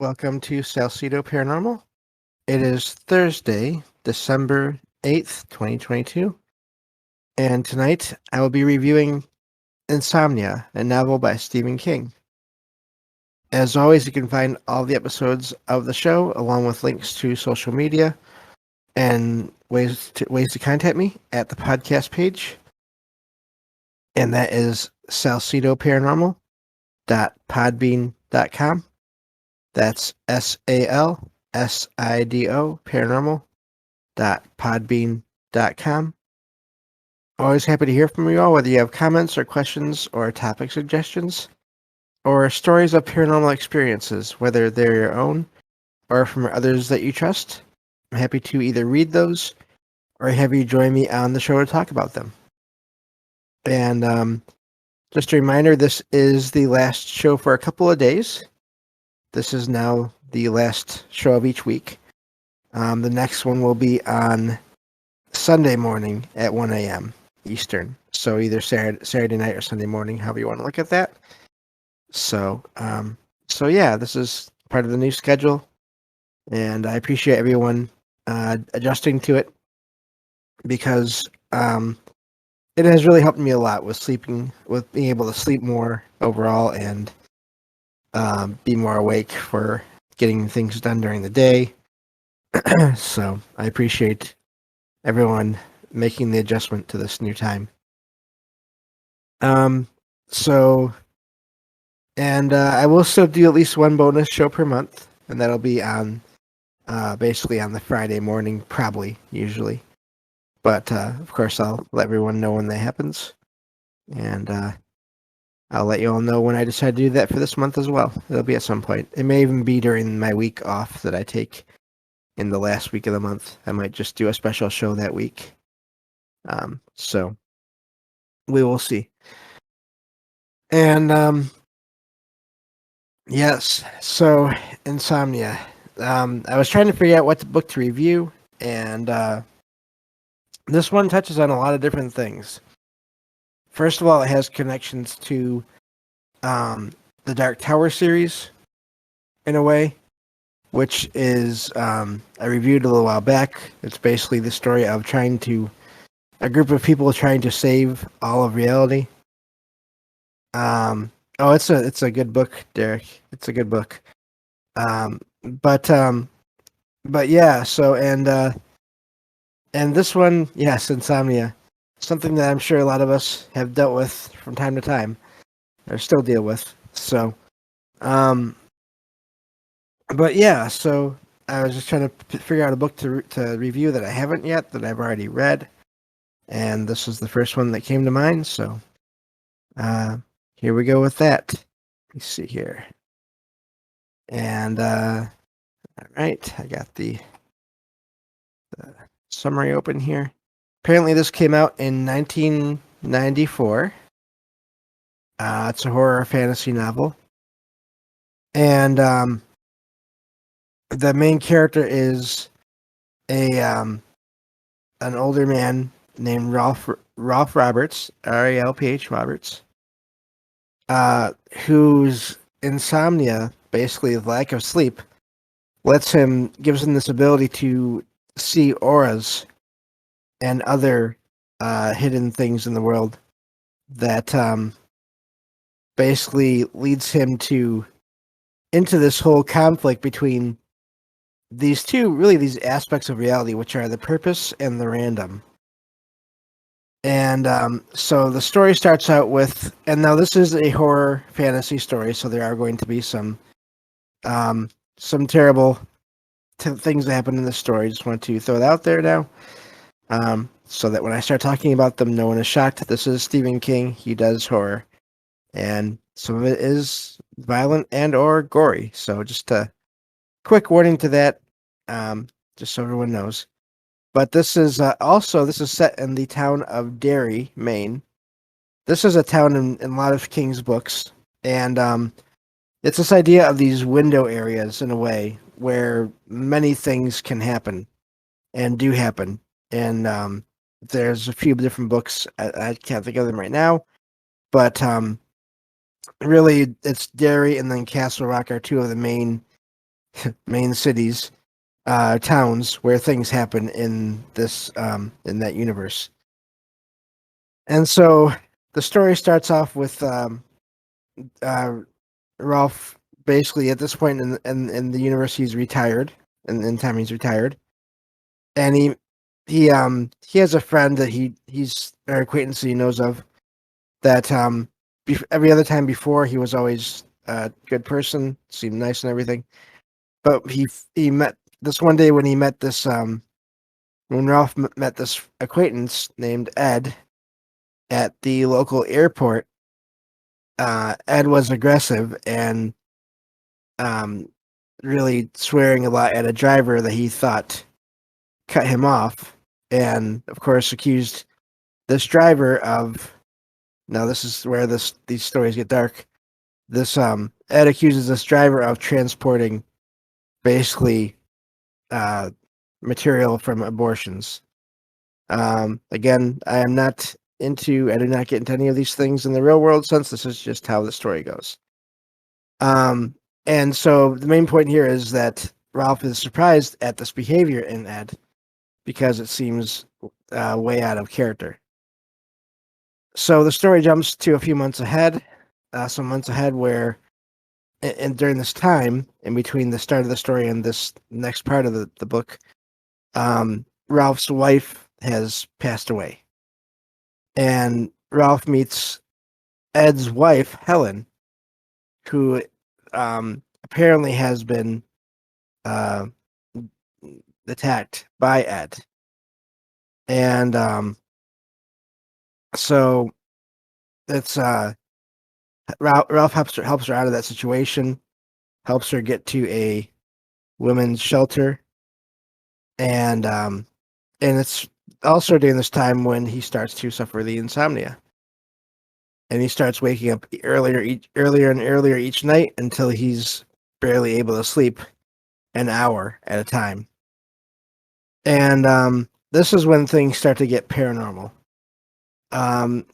Welcome to Salcedo Paranormal. It is Thursday, December 8th, 2022, and tonight I will be reviewing Insomnia, a novel by Stephen King. As always, you can find all the episodes of the show along with links to social media and ways to contact me at the podcast page, and that is salcedoparanormal.podbean.com. That's SALSIDO paranormal.podbean.com. Always happy to hear from you all, whether you have comments or questions or topic suggestions or stories of paranormal experiences, whether they're your own or from others that you trust. I'm happy to either read those or have you join me on the show to talk about them. And just a reminder, this is the last show for a couple of days. This is now the last show of each week. The next one will be on Sunday morning at 1 a.m. Eastern. So either Saturday night or Sunday morning, however you want to look at that. So yeah, this is part of the new schedule, and I appreciate everyone adjusting to it because it has really helped me a lot with sleeping, with being able to sleep more overall and be more awake for getting things done during the day. So I appreciate everyone making the adjustment to this new time. I will still do at least one bonus show per month, and that'll be on basically on the Friday morning, probably, usually. But of course, I'll let everyone know when that happens, and I'll let you all know when I decide to do that for this month as well. It'll be at some point. It may even be during my week off that I take in the last week of the month. I might just do a special show that week. So we will see. And yes, so Insomnia. I was trying to figure out what book to review, and this one touches on a lot of different things. First of all, it has connections to the Dark Tower series in a way, which is I reviewed a little while back. It's basically the story of a group of people trying to save all of reality. It's a good book, Derek. It's a good book. But yeah. So and this one, yes, Insomnia, something that I'm sure a lot of us have dealt with from time to time, or still deal with. So, but yeah. So I was just trying to figure out a book to review that I haven't yet, that I've already read, and this was the first one that came to mind. So, here we go with that. Let's see here. And all right, I got the summary open here. Apparently, this came out in 1994. It's a horror fantasy novel, and the main character is an older man named Ralph Roberts, RALPH Roberts, whose insomnia, basically the lack of sleep, gives him this ability to see auras and other hidden things in the world that basically leads him into this whole conflict between these aspects of reality, which are the purpose and the random. And so the story starts out with, and now this is a horror fantasy story, so there are going to be some terrible things that happen in the story. Just want to throw it out there now, so that when I start talking about them, no one is shocked. This is Stephen King. He does horror, and some of it is violent and or gory. So just a quick warning to that, just so everyone knows. But this is set in the town of Derry, Maine. This is a town in a lot of King's books, and it's this idea of these window areas in a way where many things can happen and do happen. And there's a few different books. I can't think of them right now, but really, it's Derry and then Castle Rock are two of the main main cities, towns where things happen in this in that universe. And so the story starts off with uh, Ralph basically at this point in the universe he's retired, and in time he's retired, and he has a friend that he's an acquaintance that he knows of that every other time before he was always a good person, seemed nice and everything, but he met this one day when he met this when Ralph met this acquaintance named Ed at the local airport. Ed was aggressive and um, really swearing a lot at a driver that he thought cut him off, and of course accused this driver of. Now this is where these stories get dark. This Ed accuses this driver of transporting basically uh, material from abortions. Again, I do not get into any of these things in the real world sense. This is just how the story goes. And so the main point here is that Ralph is surprised at this behavior in Ed because it seems way out of character. So the story jumps to a few months ahead, some months ahead where, and during this time, in between the start of the story and this next part of the book, Ralph's wife has passed away. And Ralph meets Ed's wife, Helen, who apparently has been attacked by Ed. And so it's Ralph helps her out of that situation, helps her get to a women's shelter, and it's also during this time when he starts to suffer the insomnia, and he starts waking up earlier and earlier each night until he's barely able to sleep an hour at a time. And this is when things start to get paranormal.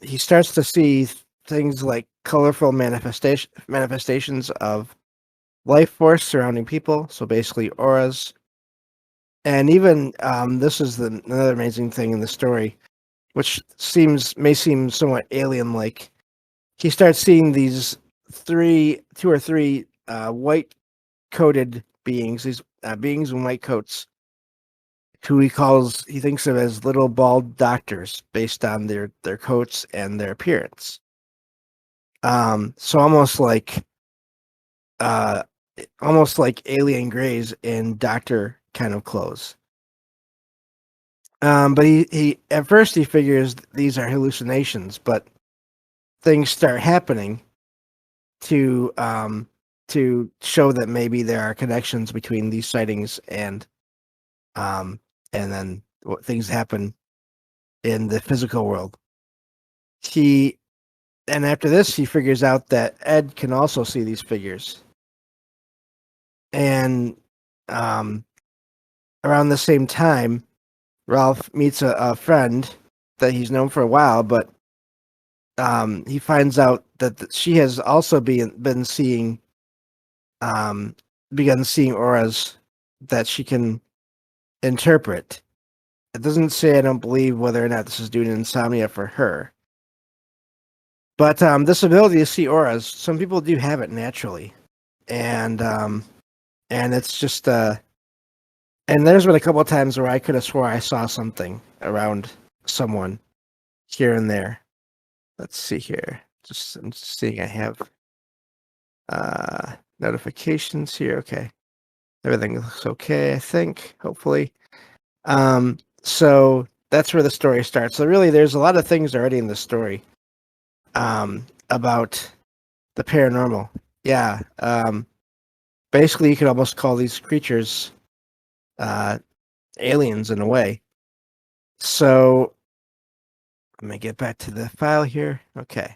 He starts to see things like colorful manifestations of life force surrounding people, so basically auras. And even this is another amazing thing in the story, which may seem somewhat alien-like. He starts seeing these two or three white-coated beings, these beings in white coats, who he thinks of as little bald doctors based on their coats and their appearance. So almost like alien grays in doctor kind of clothes. But he at first he figures these are hallucinations, but things start happening to show that maybe there are connections between these sightings and then what things happen in the physical world. And after this, he figures out that Ed can also see these figures. And around the same time, Ralph meets a friend that he's known for a while, but he finds out that she has also begun seeing auras that she can interpret. It doesn't say, I don't believe, whether or not this is due to insomnia for her. But this ability to see auras, some people do have it naturally, and it's just and there's been a couple of times where I could have swore I saw something around someone here and there. Let's see here. I'm just seeing I have notifications here. Okay, everything looks okay, I think. Hopefully, so that's where the story starts. So really, there's a lot of things already in the story about the paranormal. Yeah. Basically, you could almost call these creatures aliens in a way. So let me get back to the file here. Okay.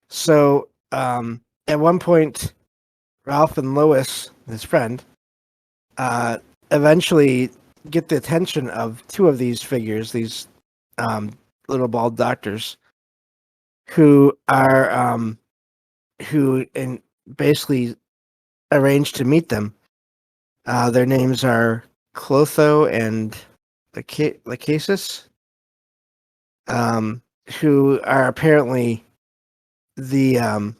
So at one point, Ralph and Lois, his friend, eventually get the attention of two of these figures, these little bald doctors, who basically arranged to meet them Their names are Clotho and Lachesis, who are apparently the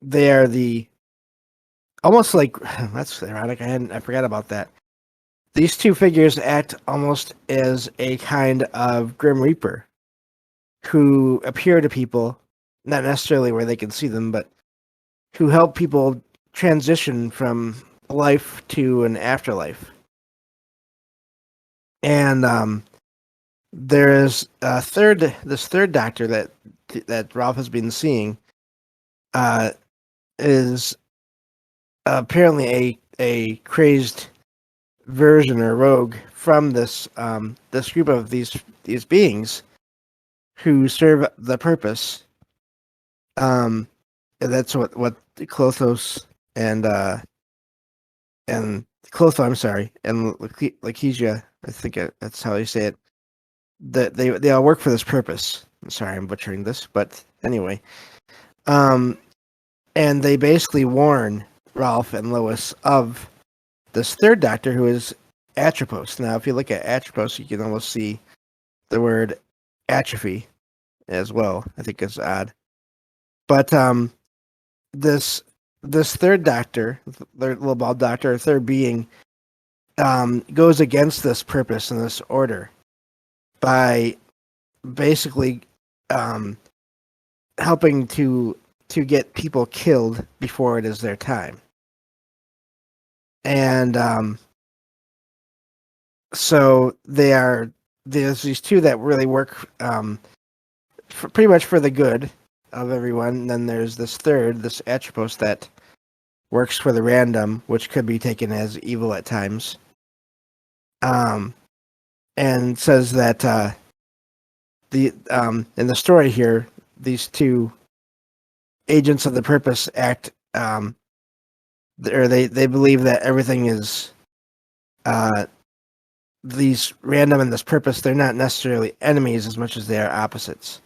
they are the almost like that's ironic. I forgot about that. These two figures act almost as a kind of Grim Reaper who appear to people, not necessarily where they can see them, but who help people transition from life to an afterlife. And there is this third doctor that Ralph has been seeing is apparently a crazed version or rogue from this group of these beings who serve the purpose. And that's what Clothos and Clotho, I'm sorry, and Lakesia, I think that's how you say it. That they all work for this purpose. I'm sorry, I'm butchering this, but anyway, and they basically warn Ralph and Lois of this third doctor who is Atropos. Now, if you look at Atropos, you can almost see the word atrophy as well. I think it's odd, but this third doctor, the little bald doctor, third being, goes against this purpose and this order by basically helping to get people killed before it is their time. And so there's these two that really work pretty much for the good of everyone. And then there's this third, this Atropos, that works for the random, which could be taken as evil at times. And says that in the story here, these two agents of the purpose act, or they believe that everything is these random and this purpose. They're not necessarily enemies as much as they are opposites.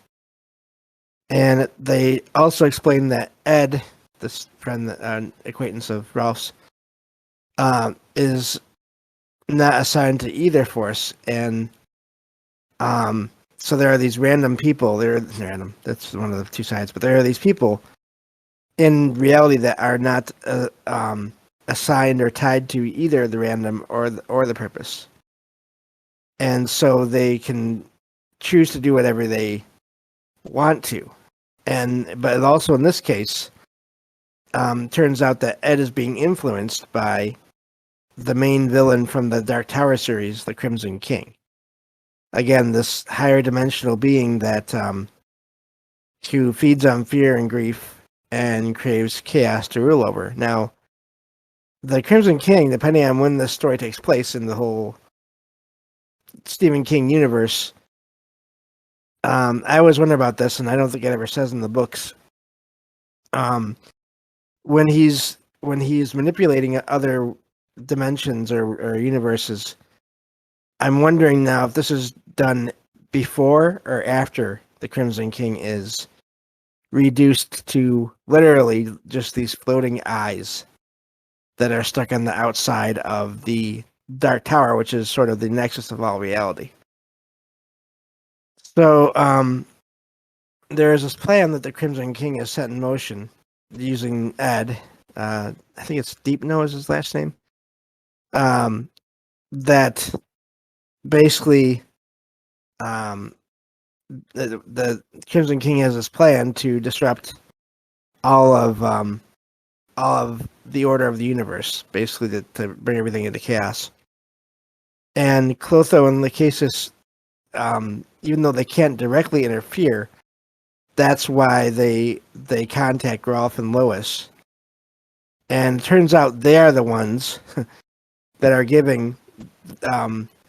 And they also explain that Ed, this friend, acquaintance of Ralph's, is not assigned to either force, and so there are these random people. They're random. That's one of the two sides. But there are these people in reality that are not assigned or tied to either the random or the purpose, and so they can choose to do whatever they want to. But also in this case, turns out that Ed is being influenced by the main villain from the Dark Tower series, the Crimson King. Again, this higher dimensional being that who feeds on fear and grief and craves chaos to rule over. Now, the Crimson King, depending on when this story takes place in the whole Stephen King universe, I always wonder about this, and I don't think it ever says in the books. When he's manipulating other dimensions or universes, I'm wondering now if this is done before or after the Crimson King is reduced to literally just these floating eyes that are stuck on the outside of the Dark Tower, which is sort of the nexus of all reality. So there is this plan that the Crimson King has set in motion using Ed. I think it's Deepno is his last name. That basically the Crimson King has this plan to disrupt all of the order of the universe, basically to bring everything into chaos. And Clotho and Lachesis, even though they can't directly interfere, that's why they contact Ralph and Lois. And it turns out they are the ones that are giving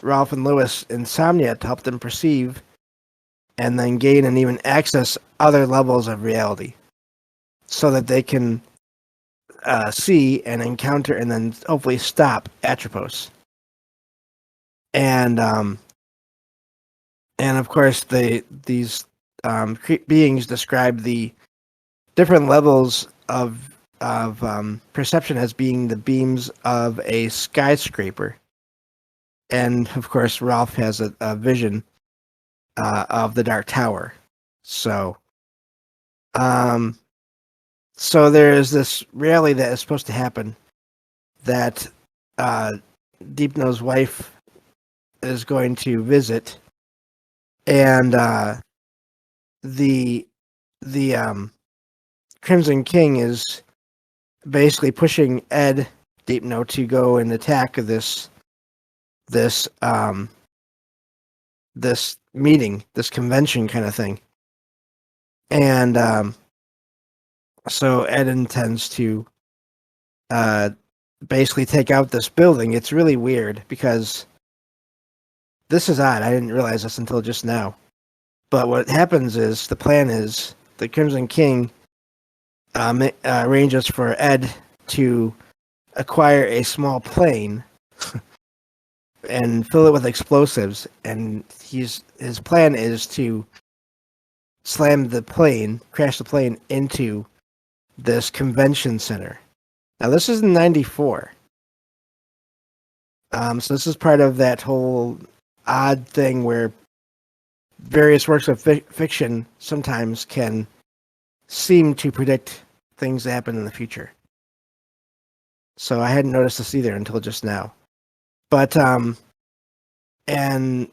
Ralph and Lois insomnia to help them perceive and then gain and even access other levels of reality so that they can see and encounter and then hopefully stop Atropos. And of course these beings describe the different levels of perception as being the beams of a skyscraper, and of course Ralph has a vision of the Dark Tower. So, so there is this reality that is supposed to happen that Deepno's wife is going to visit, and the Crimson King is basically pushing Ed Deepno to go and attack this meeting, this convention kind of thing, and so Ed intends to basically take out this building. It's really weird because this is odd. I didn't realize this until just now. But what happens is the plan is the Crimson King arranges for Ed to acquire a small plane and fill it with explosives, and his plan is to crash the plane into this convention center. Now this is in '94, so this is part of that whole odd thing where various works of fiction sometimes can seem to predict things that happen in the future. So I hadn't noticed this either until just now. But and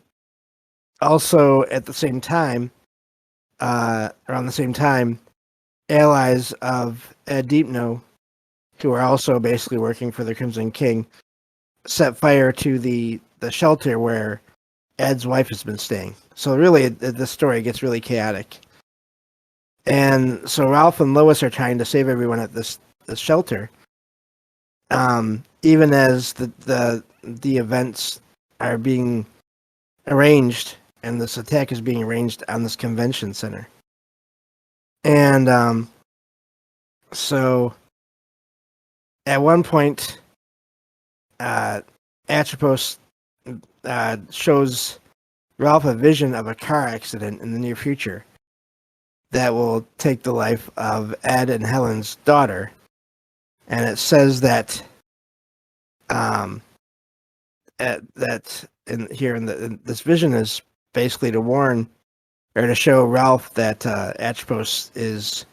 also at the same time, around the same time, allies of Ed Deepno, who are also basically working for the Crimson King, set fire to the shelter where Ed's wife has been staying. So really, the story gets really chaotic. And so Ralph and Lois are trying to save everyone at this shelter, even as the events are being arranged, and this attack is being arranged on this convention center. And so at one point, Atropos shows Ralph a vision of a car accident in the near future that will take the life of Ed and Helen's daughter. And it says that this vision is basically to warn or to show Ralph that Atropos is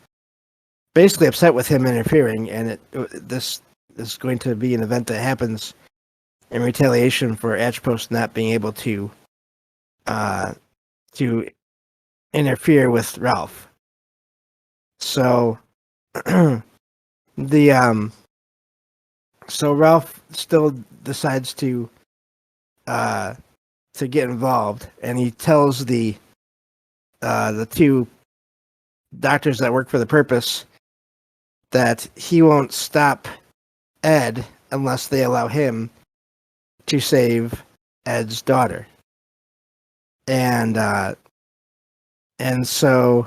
basically upset with him interfering, and this is going to be an event that happens in retaliation for Atropos not being able to interfere with Ralph. So so Ralph still decides to get involved, and he tells the two doctors that work for the purpose that he won't stop Ed unless they allow him to save Ed's daughter. And so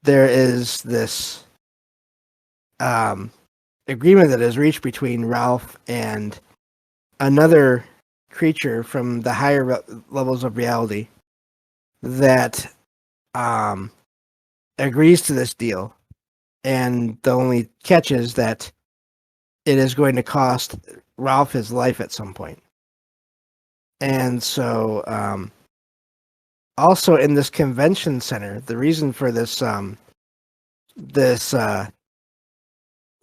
there is this agreement that is reached between Ralph and another creature from the higher levels of reality that agrees to this deal. And the only catch is that it is going to cost Ralph his life at some point. And so also in this convention center, the reason for this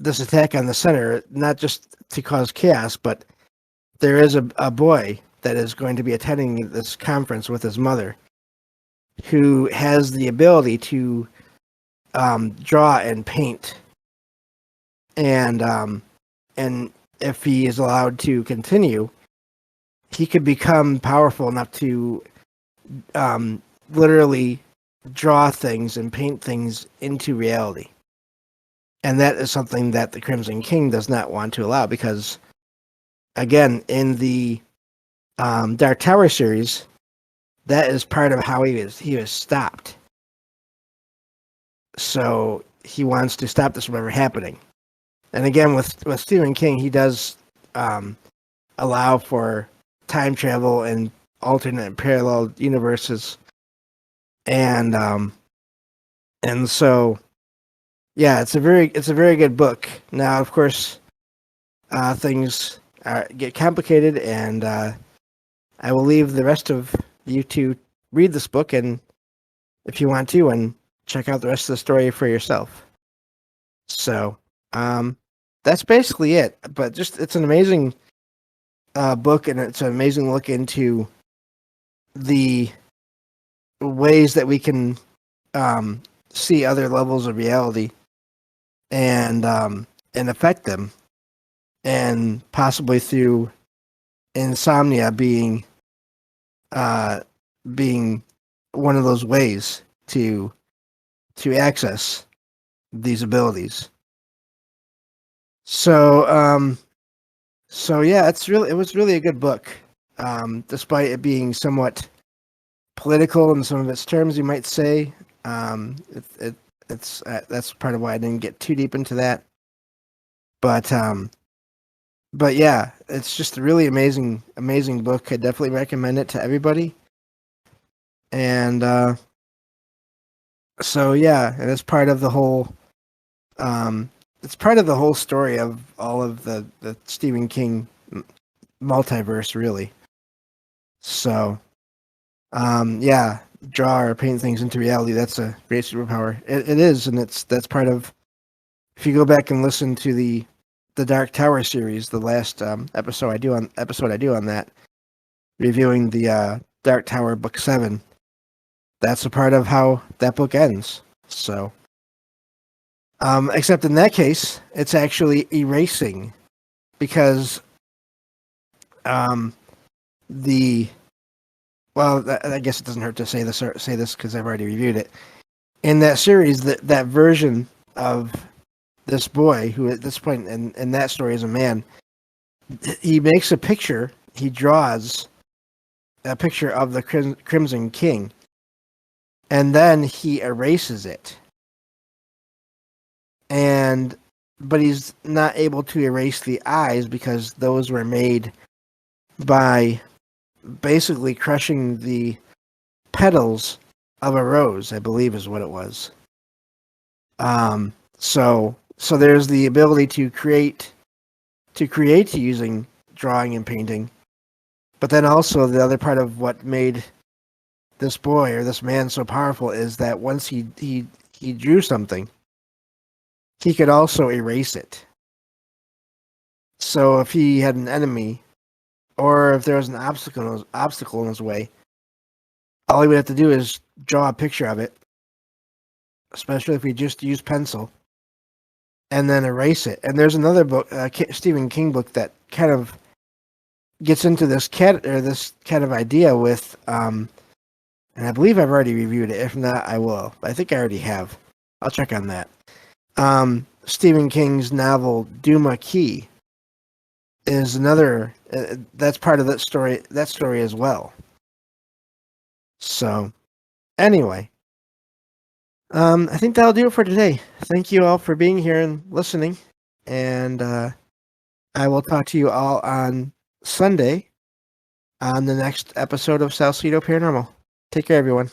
this attack on the center, not just to cause chaos, but there is a boy that is going to be attending this conference with his mother, who has the ability to draw and paint, and if he is allowed to continue, he could become powerful enough to literally draw things and paint things into reality. And that is something that the Crimson King does not want to allow, because, again, in the Dark Tower series, that is part of how he was stopped. So he wants to stop this from ever happening. And again, with Stephen King, he does allow for time travel and alternate and parallel universes, and so Yeah, it's a very good book. Now, of course, things get complicated, and I will leave the rest of you to read this book, and if you want to, and check out the rest of the story for yourself. So, that's basically it. But just it's an amazing book, and it's an amazing look into the ways that we can see other levels of reality and affect them, and possibly through insomnia uh, being one of those ways to access these abilities. So yeah, it was really a good book, despite it being somewhat political in some of its terms, you might say. It's that's part of why I didn't get too deep into that. But yeah, it's just a really amazing book. I definitely recommend it to everybody. And so yeah, and it's part of the whole story of all of the Stephen King multiverse, really. So yeah, draw or paint things into reality. That's a great superpower. It is, and that's part of. If you go back and listen to the Dark Tower series, the last episode I do on that, reviewing the Dark Tower book 7, that's a part of how that book ends. So, except in that case, it's actually erasing, because the I guess it doesn't hurt to say this because I've already reviewed it. In that series, that version of this boy, who at this point in that story is a man, he makes a picture. He draws a picture of the Crimson King, and then he erases it. But he's not able to erase the eyes, because those were made by basically crushing the petals of a rose, I believe is what it was. So there's the ability to create using drawing and painting, but then also the other part of what made this boy or this man so powerful is that once he drew something, he could also erase it. So if he had an enemy, or if there was an obstacle in his way, all he would have to do is draw a picture of it, especially if he just used pencil, and then erase it. And there's another book, Stephen King book, that kind of gets into this kind of idea with, and I believe I've already reviewed it. If not, I will. I think I already have. I'll check on that. Stephen King's novel Duma Key is another. That's part of that story. That story as well. So, anyway, I think that'll do it for today. Thank you all for being here and listening, and I will talk to you all on Sunday on the next episode of Salcedo Paranormal. Take care, everyone.